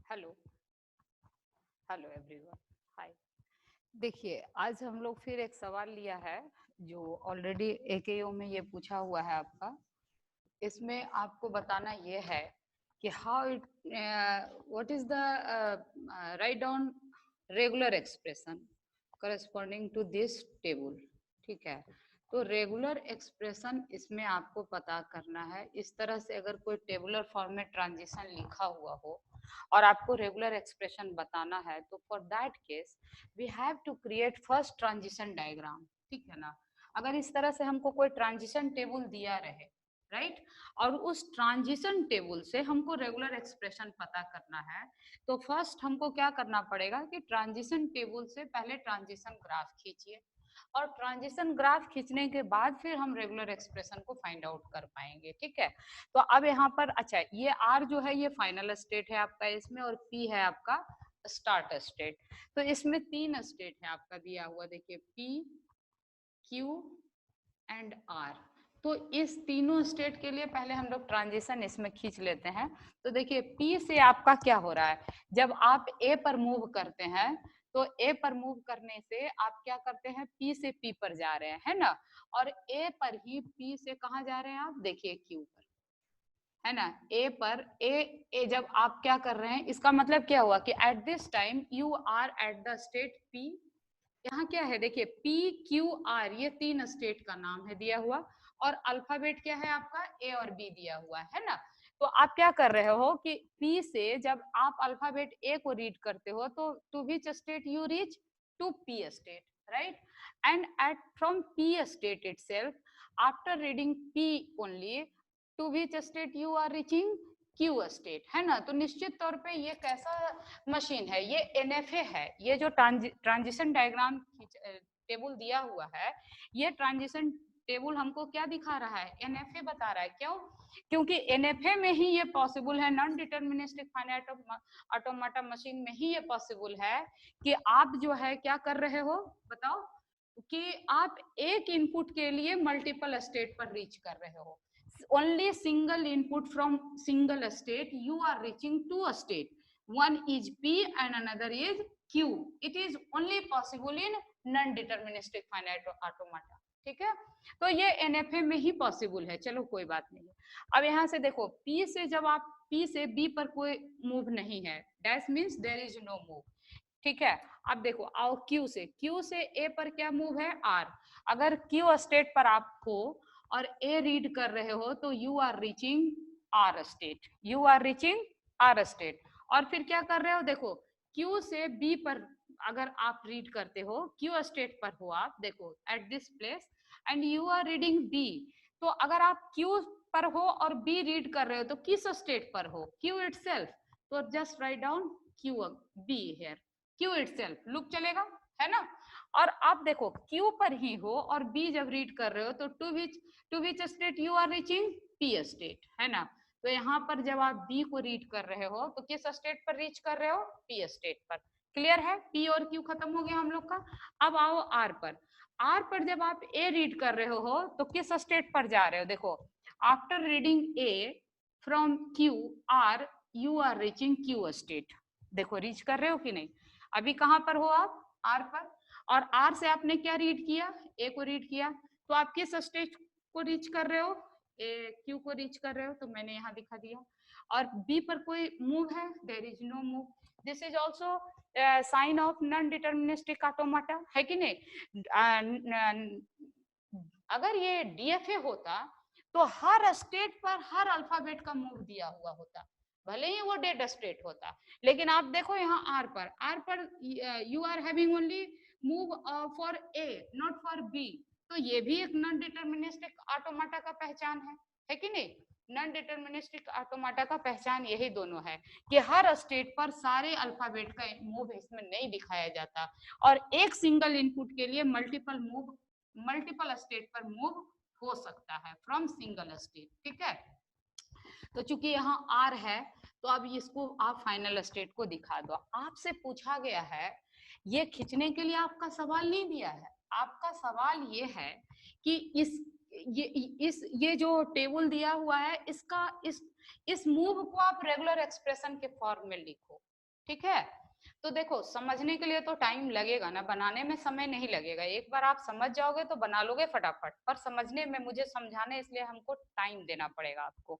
Hello hello everyone. हाय। देखिए, आज हम लोग फिर एक सवाल लिया है जो ऑलरेडी एकेओ में ये पूछा हुआ है आपका। इसमें आपको बताना ये है कि how it what is the write down regular expression corresponding to this table. ठीक है, तो रेगुलर एक्सप्रेशन इसमें आपको पता करना है। इस तरह से अगर कोई टेबुलर फॉर्म में ट्रांजिशन लिखा हुआ हो और आपको रेगुलर एक्सप्रेशन बताना है, तो for that case we have to create first transition diagram. ठीक है ना। अगर इस तरह से हमको कोई ट्रांजिशन टेबल दिया रहे, राइट, और उस ट्रांजिशन टेबल से हमको रेगुलर एक्सप्रेशन पता करना है, तो फर्स्ट हमको क्या करना पड़ेगा कि ट्रांजिशन टेबल से पहले ट्रांजिशन ग्राफ खींचिए, और ट्रांजिशन ग्राफ खींचने के बाद फिर हम रेगुलर एक्सप्रेशन को फाइंड आउट कर पाएंगे। ठीक है, तो अब यहाँ पर अच्छा, ये आर जो है ये फाइनल स्टेट है आपका इसमें, और पी है आपका स्टार्ट स्टेट। तो इसमें तीन स्टेट है आपका दिया हुआ, देखिए पी, क्यू एंड आर। तो इस तीनों स्टेट के लिए पहले हम लोग ट्रांजिशन इसमें खींच लेते हैं। तो देखिए पी से आपका क्या हो रहा है, जब आप ए पर मूव करते हैं तो ए पर मूव करने से आप क्या करते हैं, पी से पी पर जा रहे हैं, है ना। और ए पर ही पी से कहाँ जा रहे हैं आप, देखिए क्यू पर, है ना। ए पर ए जब आप क्या कर रहे हैं, इसका मतलब क्या हुआ कि at this time you are at the state P. यहाँ क्या है, देखिए पी क्यू आर, ये तीन स्टेट का नाम है दिया हुआ, और अल्फाबेट क्या है आपका, ए और बी दिया हुआ है ना। तो आप क्या कर रहे हो कि पी से जब आप अल्फाबेट ए को रीड करते हो तो to which state you reach, to P state, right. And at from P state itself, after reading P only, to which state you are reaching, Q state, है ना। तो निश्चित तौर पे ये कैसा मशीन है, ये एनएफए है। ये जो ट्रांजिशन डायग्राम टेबल दिया हुआ है, ये ट्रांजिशन टेबल हमको क्या दिखा रहा है, एनएफए बता रहा है। क्यों, क्योंकि एनएफए में ही ये पॉसिबल है, नॉन डिटर्मिनिस्टिक फाइनाइट ऑटोमाटा मशीन में ही ये पॉसिबल है कि आप जो है क्या कर रहे हो, बताओ, कि आप एक इनपुट के लिए मल्टीपल स्टेट पर रीच कर रहे हो। only single input from single state you are reaching to a state, one is p and another is q. it is only possible in non deterministic finite automata। ठीक है, तो ये NFA में ही possible है। चलो कोई बात नहीं। अब यहाँ से देखो p से जब आप p से b पर कोई मूव नहीं है, dash means there is no move. ठीक है, अब देखो आओ Q से A पर क्या मूव है, R। अगर Q स्टेट पर आप हो और A रीड कर रहे हो तो you are reaching R state, you are reaching R state. और फिर क्या कर रहे हो, देखो Q से B पर अगर आप रीड करते हो, Q स्टेट पर हो आप, देखो at this place, and you are reading B। तो अगर आप Q पर हो और B रीड कर रहे हो तो किस स्टेट पर हो, Q इटसेल्फ। तो just write down Q B here, Q itself look चलेगा, है ना। और आप देखो क्यू पर ही हो और बी जब रीड कर रहे हो तो to which state you are reaching, P state, है ना। तो यहाँ पर जब आप बी को रीड कर रहे हो तो किस स्टेट पर रीच कर रहे हो, पी स्टेट पर। क्लियर है, पी और क्यू खत्म हो गया हम लोग का। अब आओ आर पर। आर पर जब आप ए रीड कर रहे हो तो किस स्टेट पर जा रहे हो, देखो after reading A from Q R, you are reaching Q state. देखो रीच कर रहे हो कि नहीं, अभी कहां पर हो आप, आर पर। और आर से आपने क्या रीड किया, ए को रीड किया, तो आप किस स्टेज को रीच कर रहे हो, ए क्यू को रीच कर रहे हो, तो मैंने यहाँ दिखा दिया। और बी पर कोई मूव है, there is no move. This is also sign of non deterministic automata, है कि नहीं। अगर ये डीएफए होता तो हर स्टेट पर हर अल्फाबेट का मूव दिया हुआ होता, भले ही वो डेड स्टेट होता। लेकिन आप देखो यहाँ आर पर you are having only move for A not for B. तो ये भी एक नॉन डिटर्मिनिस्टिक ऑटोमाटा का पहचान है कि नहीं। नॉन डिटर्मिनिस्टिक ऑटोमाटा का पहचान यही दोनों है कि हर स्टेट पर सारे अल्फाबेट का मूव इसमें नहीं दिखाया जाता, और एक सिंगल इनपुट के लिए मल्टीपल स्टेट पर मूव हो सकता है फ्रॉम सिंगल स्टेट। ठीक है, तो चूंकि यहाँ आर है तो अब इसको आप फाइनल स्टेट को दिखा दो। आपसे पूछा गया है, ये खींचने के लिए आपका सवाल नहीं दिया है, आपका सवाल ये है कि ये जो टेबल दिया हुआ है इसका इस मूव को आप रेगुलर एक्सप्रेशन के फॉर्म में लिखो। ठीक है। तो देखो समझने के लिए तो टाइम लगेगा ना, बनाने में समय नहीं लगेगा, एक बार आप समझ जाओगे तो बना लोगे फटाफट, पर समझने में मुझे समझाने इसलिए हमको टाइम देना पड़ेगा आपको।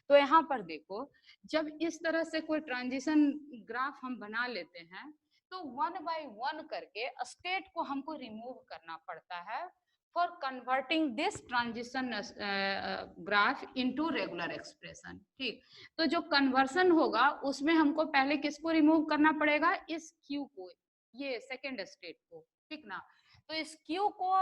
तो यहाँ पर देखो, जब इस तरह से कोई ट्रांजिशन ग्राफ हम बना लेते हैं तो वन बाय वन करके स्टेट को हमको रिमूव करना पड़ता है for converting this transition graph into regular expression. ठीक, तो जो कन्वर्सन होगा उसमें हमको पहले किसको रिमूव करना पड़ेगा, इस क्यू को, ये सेकेंड स्टेट को, ठीक ना। तो इस क्यू को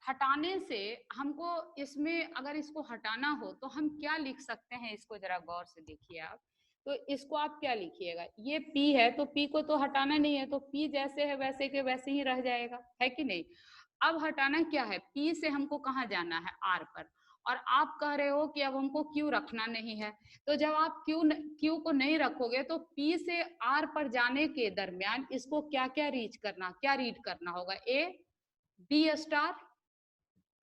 हटाने से हमको इसमें, अगर इसको हटाना हो तो हम क्या लिख सकते हैं, इसको जरा गौर से देखिए आप। तो इसको आप क्या लिखिएगा, ये P है तो P को तो हटाना नहीं है, तो P जैसे है वैसे के वैसे ही रह जाएगा, है कि नहीं। अब हटाना क्या है, P से हमको कहाँ जाना है, R पर, और आप कह रहे हो कि अब हमको Q रखना नहीं है। तो जब आप Q को नहीं रखोगे तो P से R पर जाने के दरमियान इसको क्या क्या रीड करना होगा, A B स्टार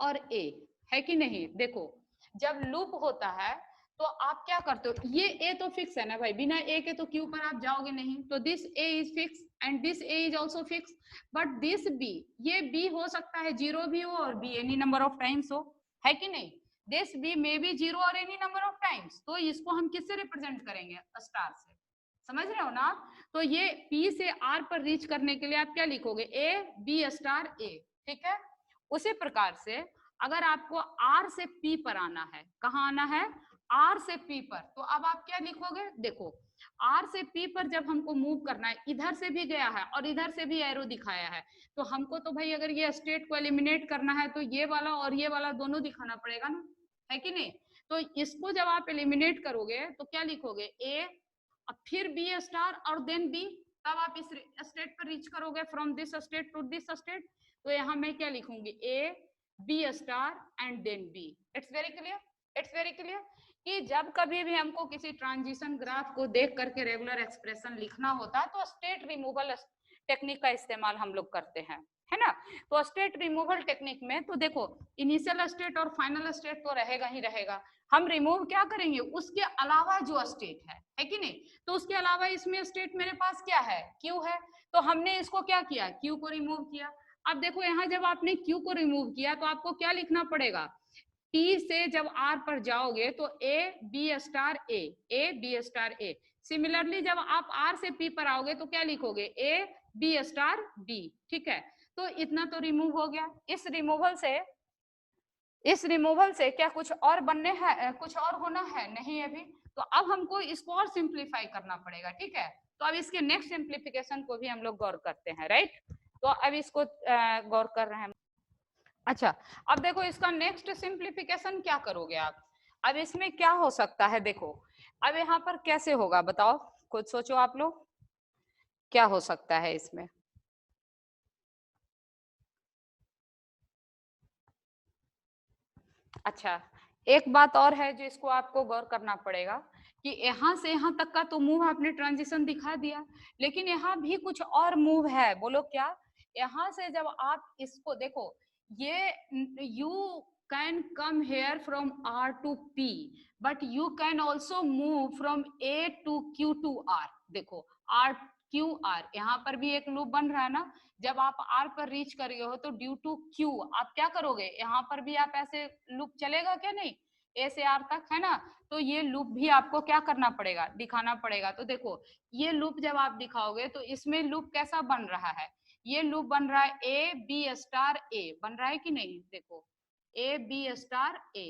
और A, है कि नहीं। देखो जब लूप होता है तो आप क्या करते हो, ये A तो फिक्स है ना भाई, बिना A के तो Q पर आप जाओगे नहीं, तो this A is fix and this A is also fix, but this B, ये B हो सकता है 0 भी हो और B any number of times हो, है कि नहीं। दिस B मे बी 0 और एनी नंबर ऑफ टाइम्स, तो इसको हम किससे रिप्रेजेंट करेंगे, स्टार से, समझ रहे हो ना। तो ये P से R पर रीच करने के लिए आप क्या लिखोगे, A B स्टार A, ठीक है। उसी प्रकार से अगर आपको R से P पर आना है, कहाँ आना है, R से P पर, तो अब आप क्या लिखोगे, देखो R से P पर जब हमको मूव करना है, इधर से भी गया है और इधर से भी एरो दिखाया है, तो हमको तो भाई अगर ये स्टेट को एलिमिनेट करना है तो ये वाला और ये वाला दोनों दिखाना पड़ेगा ना, है कि नहीं। तो इसको जब आप एलिमिनेट करोगे तो क्या लिखोगे, A और फिर B स्टार और देन B, तब आप इस स्टेट पर रीच करोगे, from this state to this state. तो यहाँ मैं क्या लिखूंगी, A B star and then B। It's very clear, it's very clear कि जब कभी भी हमको किसी ट्रांजिशन ग्राफ को देख करके रेगुलर एक्सप्रेशन लिखना होता है तो स्टेट रिमूवल टेक्निक का इस्तेमाल हम लोग करते हैं, है ना। तो स्टेट रिमूवल टेक्निक में तो देखो इनिशियल स्टेट और फाइनल स्टेट तो रहेगा ही रहेगा, हम रिमूव क्या करेंगे, उसके अलावा जो स्टेट है कि नहीं। तो उसके अलावा इसमें स्टेट मेरे पास क्या है, क्यू है, तो हमने इसको क्या किया, क्यू को रिमूव किया। अब देखो यहाँ जब आपने क्यू को रिमूव किया तो आपको क्या लिखना पड़ेगा, P से जब R पर जाओगे तो A B star A। Similarly जब आप R से P पर आओगे तो क्या लिखोगे, A B स्टार B, ठीक है। तो इतना तो रिमूव हो गया। इस रिमूवल से क्या कुछ और बनने है, कुछ और होना है नहीं अभी। तो अब हमको इसको और सिंप्लीफाई करना पड़ेगा, ठीक है। तो अब इसके नेक्स्ट सिंप्लीफिकेशन को भी हम लोग गौर करते हैं, राइट। तो अब इसको गौर कर रहे हैं। अच्छा, अब देखो इसका नेक्स्ट सिंप्लीफिकेशन क्या करोगे आप, अब इसमें क्या हो सकता है, देखो अब यहाँ पर कैसे होगा बताओ, खुद सोचो आप लोग, क्या हो सकता है इसमें। अच्छा, एक बात और है जो इसको आपको गौर करना पड़ेगा कि यहाँ से यहाँ तक का तो मूव आपने ट्रांजिशन दिखा दिया, लेकिन यहाँ भी कुछ और मूव है, बोलो क्या। यहाँ से जब आप इसको देखो, ये you can come here from R to P, but you can also move from A to Q to R। देखो R Q R, यहाँ पर भी एक लूप बन रहा है ना, जब आप R पर रीच कर गए हो तो ड्यू टू Q आप क्या करोगे, यहाँ पर भी आप ऐसे लूप चलेगा क्या, नहीं, A से R तक, है ना। तो ये लूप भी आपको क्या करना पड़ेगा, दिखाना पड़ेगा। तो देखो ये लूप जब आप दिखाओगे तो इसमें लूप कैसा बन रहा है, ये लूप बन रहा है A B स्टार A, बन रहा है कि नहीं, देखो A B स्टार A,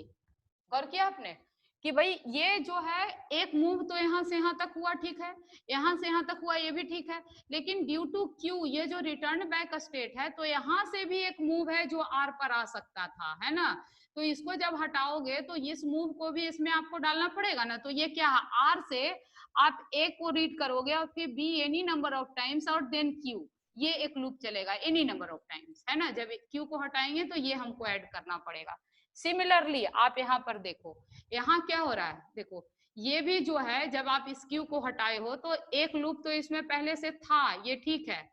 गौर किया आपने कि भाई ये जो है एक मूव तो यहाँ से यहाँ तक हुआ, ठीक है, यहाँ से यहाँ तक हुआ, ये भी ठीक है, लेकिन ड्यू टू क्यू ये जो रिटर्न बैक स्टेट है तो यहाँ से भी एक मूव है जो आर पर आ सकता था, है ना। तो इसको जब हटाओगे तो इस मूव को भी इसमें आपको डालना पड़ेगा ना। तो ये क्या है, आर से आप ए को रीड करोगे और फिर be any number of times और देन क्यू, ये एक लूप चलेगा एनी नंबर ऑफ टाइम्स, है ना। जब क्यू को हटाएंगे तो ये हमको ऐड करना पड़ेगा। सिमिलरली आप यहाँ पर देखो, यहाँ क्या हो रहा है, देखो ये भी जो है जब आप इस क्यू को हटाए हो तो एक लूप तो इसमें पहले से था, ये ठीक है,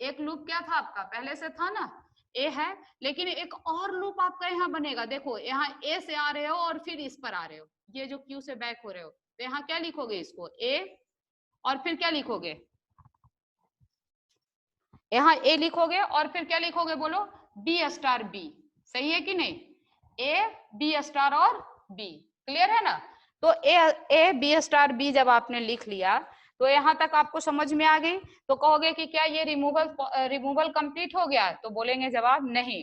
एक लूप क्या था आपका पहले से था ना, ए है, लेकिन एक और लूप आपका यहाँ बनेगा। देखो यहाँ ए से आ रहे हो और फिर इस पर आ रहे हो, ये जो क्यू से बैक हो रहे हो, तो यहाँ क्या लिखोगे, इसको ए और फिर क्या लिखोगे, यहाँ ए लिखोगे और फिर क्या लिखोगे बोलो, बी स्टार बी, सही है कि नहीं, ए बी स्टार और बी, क्लियर है ना। तो ए बी स्टार बी जब आपने लिख लिया तो यहाँ तक आपको समझ में आ गई, तो कहोगे कि क्या ये रिमूवल कंप्लीट हो गया, तो बोलेंगे जवाब नहीं,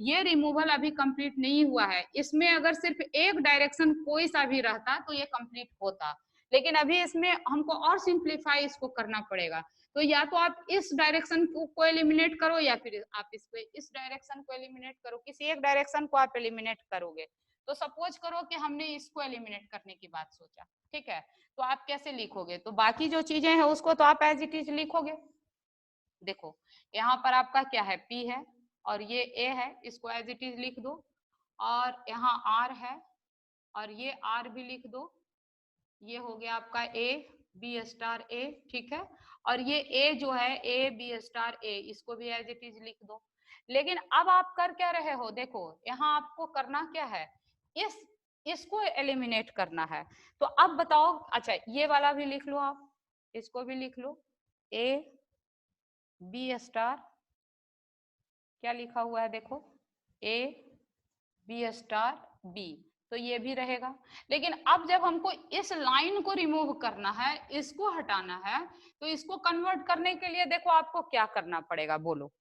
ये रिमूवल अभी कंप्लीट नहीं हुआ है, इसमें अगर सिर्फ एक डायरेक्शन कोई सा भी रहता तो ये कंप्लीट होता, लेकिन अभी इसमें हमको और सिंप्लीफाई इसको करना पड़ेगा, तो या तो आप इस डायरेक्शन को एलिमिनेट करो या फिर आप इस डायरेक्शन को एलिमिनेट करो, किसी एक डायरेक्शन को आप एलिमिनेट करोगे। तो सपोज करो कि हमने इसको एलिमिनेट करने की बात सोचा, ठीक है, तो आप कैसे लिखोगे, तो बाकी जो चीजें हैं उसको तो आप एज इट इज लिखोगे। देखो यहाँ पर आपका क्या है, P है और ये A है, इसको एज इट इज लिख दो, और यहाँ R है और ये R भी लिख दो, ये हो गया आपका A B स्टार A, ठीक है, और ये A जो है A B स्टार A, इसको भी एज इट इज लिख दो। लेकिन अब आप कर क्या रहे हो, देखो यहाँ आपको करना क्या है, इसको एलिमिनेट करना है, तो अब बताओ, अच्छा ये वाला भी लिख लो आप, इसको भी लिख लो, A B स्टार, क्या लिखा हुआ है देखो, A B स्टार B, तो ये भी रहेगा। लेकिन अब जब हमको इस लाइन को रिमूव करना है, इसको हटाना है, तो इसको कन्वर्ट करने के लिए देखो आपको क्या करना पड़ेगा, बोलो,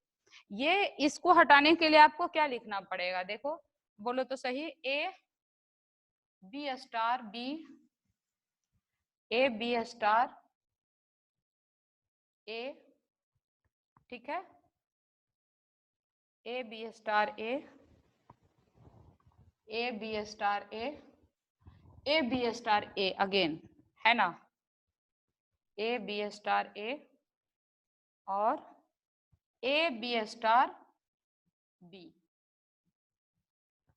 ये इसको हटाने के लिए आपको क्या लिखना पड़ेगा, देखो बोलो तो सही, A B star B, A B star A, ठीक है, A B star A, A B star A B star A again, है ना, A B स्टार A और A B स्टार B।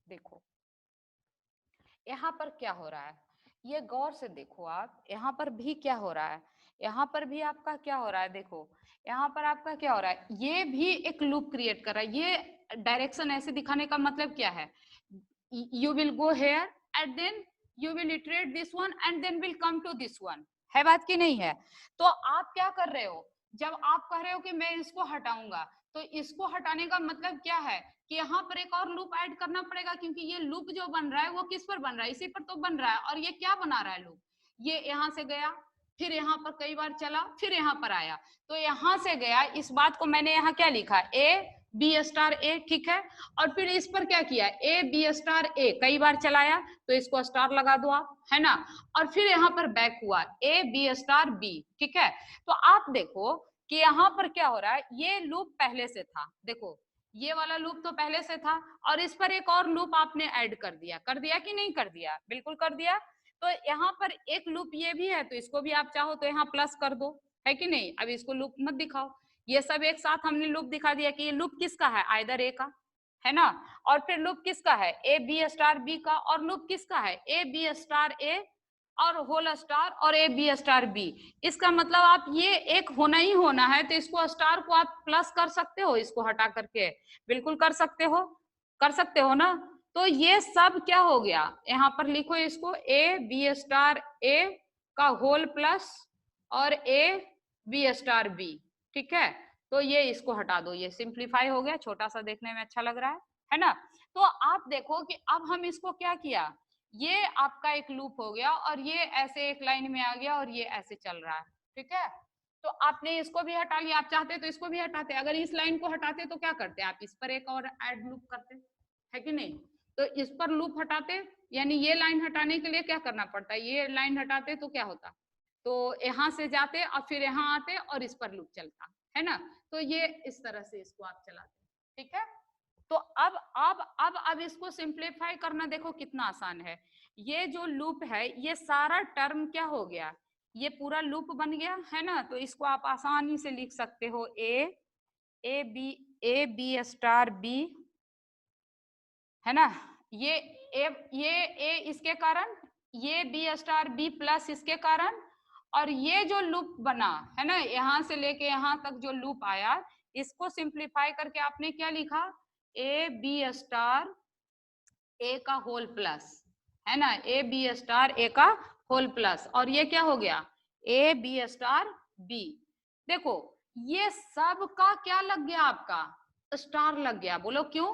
देखो यहाँ पर क्या हो रहा है, ये गौर से देखो आप, यहाँ पर भी क्या हो रहा है, यहाँ पर भी आपका क्या हो रहा है, देखो यहाँ पर आपका क्या हो रहा है, ये भी एक लूप क्रिएट कर रहा है, ये डायरेक्शन ऐसे दिखाने का मतलब क्या है, you will go here and then you will iterate this one and then will come to this one, है बात की नहीं है। तो आप क्या कर रहे हो, जब आप कह रहे हो कि मैं इसको हटाऊंगा, तो इसको हटाने का मतलब क्या है कि यहाँ पर एक और लूप ऐड करना पड़ेगा, क्योंकि ये लूप जो बन रहा है वो किस पर बन रहा है, इसी पर तो बन रहा है, और ये क्या बना रहा है लूप, ये यहाँ से गया, फिर यहाँ पर कई बार चला, फिर यहाँ पर आया, तो यहाँ से गया, इस बात को मैंने यहाँ क्या लिखा, ए बी स्टार ए, ठीक है, और फिर इस पर क्या किया, ए बी स्टार ए, कई बार चलाया तो इसको स्टार लगा दो आप, है ना, और फिर यहाँ पर बैक हुआ ए बी स्टार बी, ठीक है। तो आप देखो कि यहाँ पर क्या हो रहा है, ये लूप पहले से था, देखो ये वाला लूप तो पहले से था, और इस पर एक और लूप आपने ऐड कर दिया कि नहीं कर दिया, बिल्कुल कर दिया। तो यहाँ पर एक लूप ये भी है, तो इसको भी आप चाहो तो यहाँ प्लस कर दो, है कि नहीं, अब इसको लूप मत दिखाओ, ये सब एक साथ हमने लूप दिखा दिया कि ये लूप किसका है, आइदर ए का, है ना, और फिर लूप किसका है, ए बी स्टार बी का, और लूप किसका है, ए बी स्टार ए और होल स्टार और ए बी स्टार बी, इसका मतलब आप ये एक होना ही होना है, तो इसको स्टार को आप प्लस कर सकते हो, इसको हटा करके, बिल्कुल कर सकते हो ना। तो ये सब क्या हो गया, यहाँ पर लिखो इसको, ए बी स्टार ए का होल प्लस और ए बी स्टार बी, ठीक है, तो ये इसको हटा दो, ये सिंप्लीफाई हो गया, छोटा सा देखने में अच्छा लग रहा है ना। तो आप देखो कि अब हम इसको क्या किया, ये आपका एक लूप हो गया और ये ऐसे एक लाइन में आ गया और ये ऐसे चल रहा है, ठीक है। तो आपने इसको भी हटा लिया, आप चाहते तो इसको भी हटाते, अगर इस लाइन को हटाते तो क्या करते, आप इस पर एक और ऐड लूप करते, है कि नहीं, तो इस पर लूप हटाते, यानी ये लाइन हटाने के लिए क्या करना पड़ता है, ये लाइन हटाते तो क्या होता, तो यहाँ से जाते और फिर यहाँ आते और इस पर लूप चलता, है ना, तो ये इस तरह से इसको आप चलाते, ठीक है। तो अब इसको सिंप्लीफाई करना देखो कितना आसान है, ये जो लूप है ये सारा टर्म क्या हो गया, ये पूरा लूप बन गया, है ना, तो इसको आप आसानी से लिख सकते हो, ए बी स्टार बी, है ना, ये ए इसके कारण, ये बी स्टार बी प्लस इसके कारण, और ये जो लूप बना है ना, यहाँ से लेके यहाँ तक जो लूप आया, इसको सिंप्लीफाई करके आपने क्या लिखा, ए बी स्टार ए का होल प्लस, है ना, ए बी स्टार ए का होल प्लस, और ये क्या हो गया, ए बी स्टार बी। देखो ये सब का क्या लग गया आपका, स्टार लग गया। बोलो क्यों?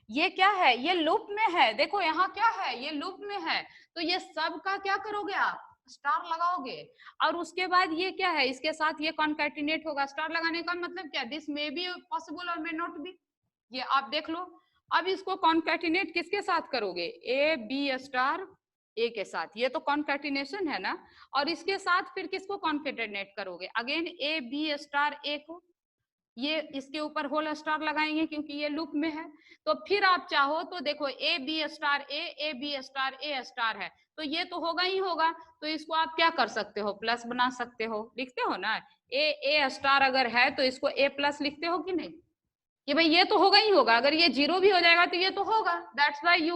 ये क्या है, ये लूप में है, देखो यहाँ क्या है, ये लूप में है, तो ये सब का क्या करोगे आप, स्टार लगाओगे। और उसके बाद ये क्या है, इसके साथ ये कॉन्कैटिनेट होगा। स्टार लगाने का मतलब क्या, दिस मे बी पॉसिबल और मे नॉट बी, ये आप देख लो। अब इसको कॉन्कैटिनेट किसके साथ करोगे, ए बी स्टार ए के साथ, ये तो कॉन्कैटिनेशन है ना। और इसके साथ फिर किसको कॉन्कैटिनेट करोगे, अगेन ए बी स्टार ए को, ये इसके ऊपर होल स्टार लगाएंगे क्योंकि ये लूप में है। तो फिर आप चाहो तो देखो A B star A B star A star है, तो ये तो होगा ही होगा। तो इसको आप क्या कर सकते हो, प्लस बना सकते हो, लिखते हो ना, ए स्टार अगर है तो इसको ए प्लस लिखते हो कि नहीं, कि भाई ये तो होगा ही होगा, अगर ये जीरो भी हो जाएगा तो ये तो होगा। That's why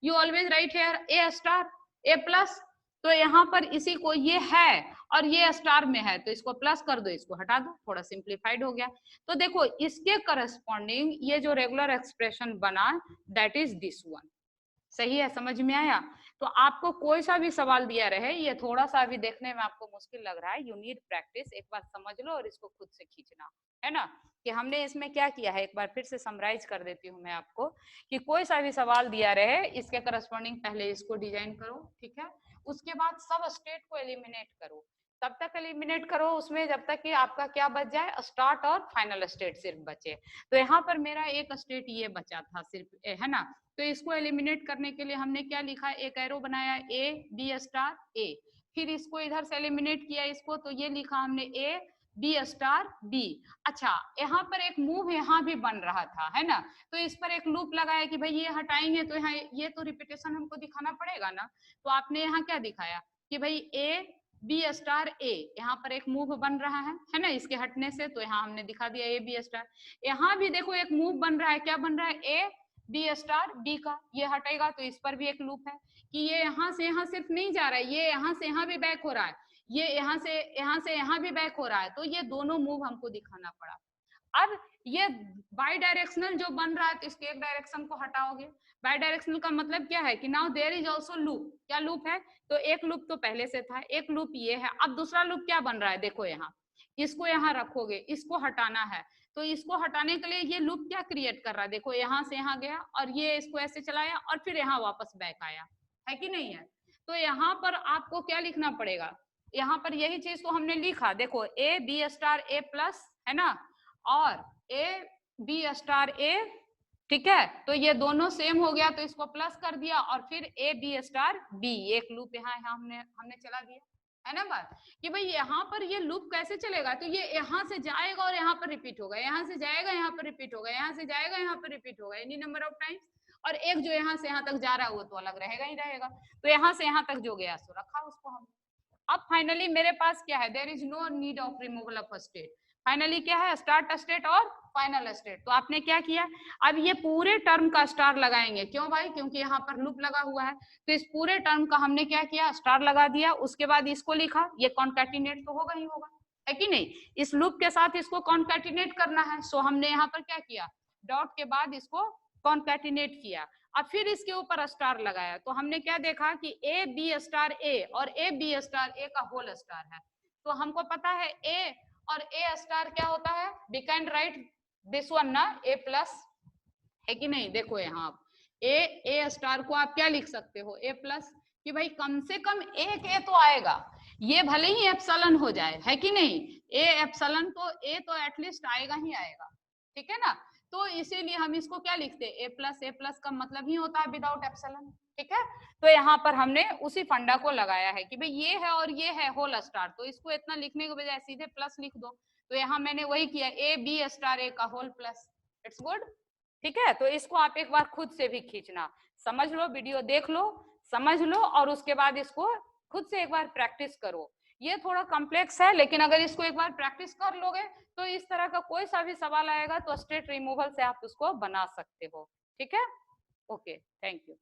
you always right here A star A plus. तो यहाँ पर इसी को, ये है और ये स्टार में है, तो इसको प्लस कर दो, इसको हटा दो, थोड़ा सिंप्लीफाइड हो गया। तो देखो इसके करस्पॉन्डिंग ये जो रेगुलर एक्सप्रेशन बना, दैट इज दिस वन। सही है, समझ में आया? तो आपको कोई सा भी सवाल दिया रहे, ये थोड़ा सा अभी देखने में आपको मुश्किल लग रहा है, यू नीड प्रैक्टिस, एक बार समझ लो और इसको खुद से खींचना है ना, कि हमने इसमें क्या किया है। एक बार फिर से समराइज कर देती हूँ मैं आपको, कि कोई सा भी सवाल दिया रहे, इसके करस्पॉन्डिंग पहले इसको डिजाइन करो, ठीक है, उसके बाद सब स्टेट को एलिमिनेट करो। तब तक एलिमिनेट करो उसमें जब तक कि आपका क्या बच जाए, स्टार्ट और फाइनल स्टेट सिर्फ बचे। तो यहाँ पर मेरा एक स्टेट ये बचा था सिर्फ, है ना। तो इसको एलिमिनेट करने के लिए हमने क्या लिखा, एक एरो बनाया ए बी स्टार ए, फिर इसको इधर से एलिमिनेट किया इसको, तो ये लिखा हमने ए बी स्टार बी। अच्छा, यहाँ पर एक मूव यहाँ भी बन रहा था, है ना, तो इस पर एक लूप लगाया कि भाई ये हटाएंगे तो यहाँ ये तो रिपीटेशन हमको दिखाना पड़ेगा ना। तो आपने यहाँ क्या दिखाया कि भाई ए बी स्टार ए, यहाँ पर एक मूव बन रहा है ना, इसके हटने से, तो यहाँ हमने दिखा दिया ए बी स्टार। यहाँ भी देखो एक मूव बन रहा है, क्या बन रहा है, ए बी स्टार बी का, ये हटेगा तो इस पर भी एक लूप है कि ये यहाँ से यहाँ सिर्फ नहीं जा रहा है, ये यहाँ से यहाँ भी बैक हो रहा है, ये यहाँ से यहाँ भी बैक हो रहा है, तो ये दोनों मूव हमको दिखाना पड़ा। अब ये बाई डायरेक्शनल जो बन रहा है, तो इसके एक डायरेक्शन को हटाओगे। बाई डायरेक्शनल का मतलब क्या है कि now there is also loop, क्या लूप है, तो एक लूप तो पहले से था, एक लूप ये है, अब दूसरा लूप क्या बन रहा है, देखो यहाँ, इसको यहाँ रखोगे, इसको हटाना है, तो इसको हटाने के लिए ये लूप क्या क्रिएट कर रहा है, देखो यहाँ से यहाँ गया और ये इसको ऐसे चलाया और फिर यहाँ वापस बैक आया, है कि नहीं है। तो यहाँ पर आपको क्या लिखना पड़ेगा, यहाँ पर यही चीज तो हमने लिखा, देखो A B star A plus, है ना, और ए बी स्टार ए, ठीक है, तो ये दोनों सेम हो गया, तो इसको प्लस कर दिया और फिर ए बी स्टार बी, एक लूप यहाँ हमने चला दिया, है ना बात, कि भाई यहाँ पर ये लूप कैसे चलेगा, तो ये यहाँ से जाएगा और यहाँ पर रिपीट होगा, यहाँ से जाएगा यहाँ पर रिपीट होगा, यहाँ से जाएगा यहाँ पर रिपीट होगा, एनी नंबर ऑफ टाइम्स, और एक जो यहाँ से यहाँ तक जा रहा है वो तो अलग रहेगा ही रहेगा। तो यहाँ से यहाँ तक जो गया सो रखा उसको हम। अब फाइनली मेरे पास क्या है, there is no need of removal of state. Finally क्या है, स्टार्ट स्टेट और फाइनल स्टेट। तो आपने क्या किया, अब ये पूरे टर्म का स्टार लगाएंगे, क्यों भाई, क्योंकि यहाँ पर लूप लगा हुआ है, तो इस पूरे टर्म का हमने क्या किया, स्टार लगा दिया, उसके बाद इसको लिखा, ये कॉन्कैटिनेट तो होगा ही होगा, है कि नहीं, इस लूप के साथ इसको कॉन्कैटिनेट करना है, सो हमने यहाँ पर क्या किया, डॉट के बाद इसको कॉन्कैटिनेट किया, अब फिर इसके ऊपर स्टार लगाया, तो हमने क्या देखा कि ए बी स्टार ए और ए बी स्टार ए का होल स्टार है, तो हमको पता है ए और ए स्टार क्या होता है, we can write this one ना, ए प्लस, है कि नहीं, देखो यहाँ आप ए स्टार को आप क्या लिख सकते हो, ए प्लस, कि भाई कम से कम एक ए तो आएगा, ये भले ही एप्सिलॉन हो जाए, है कि नहीं, ए एप्सिलॉन तो ए तो एटलीस्ट आएगा ही आएगा, ठीक है ना। तो इसीलिए हम इसको क्या लिखते हैं, ए प्लस का मतलब ही होता है विदाउट एप्सिलॉन, ठीक है। तो यहाँ पर हमने उसी फंडा को लगाया है कि भाई ये है और ये है होल स्टार, तो इसको इतना लिखने के बजाय सीधे प्लस लिख दो, तो यहाँ मैंने वही किया, ए बी स्टार ए का होल प्लस, इट्स गुड, ठीक है। तो इसको आप एक बार खुद से भी खींचना, समझ लो, वीडियो देख लो, समझ लो, और उसके बाद इसको खुद से एक बार प्रैक्टिस करो। ये थोड़ा कॉम्प्लेक्स है, लेकिन अगर इसको एक बार प्रैक्टिस कर लोगे तो इस तरह का कोई सा भी सवाल आएगा तो स्टेट रिमूवल से आप उसको बना सकते हो, ठीक है। Okay, thank you.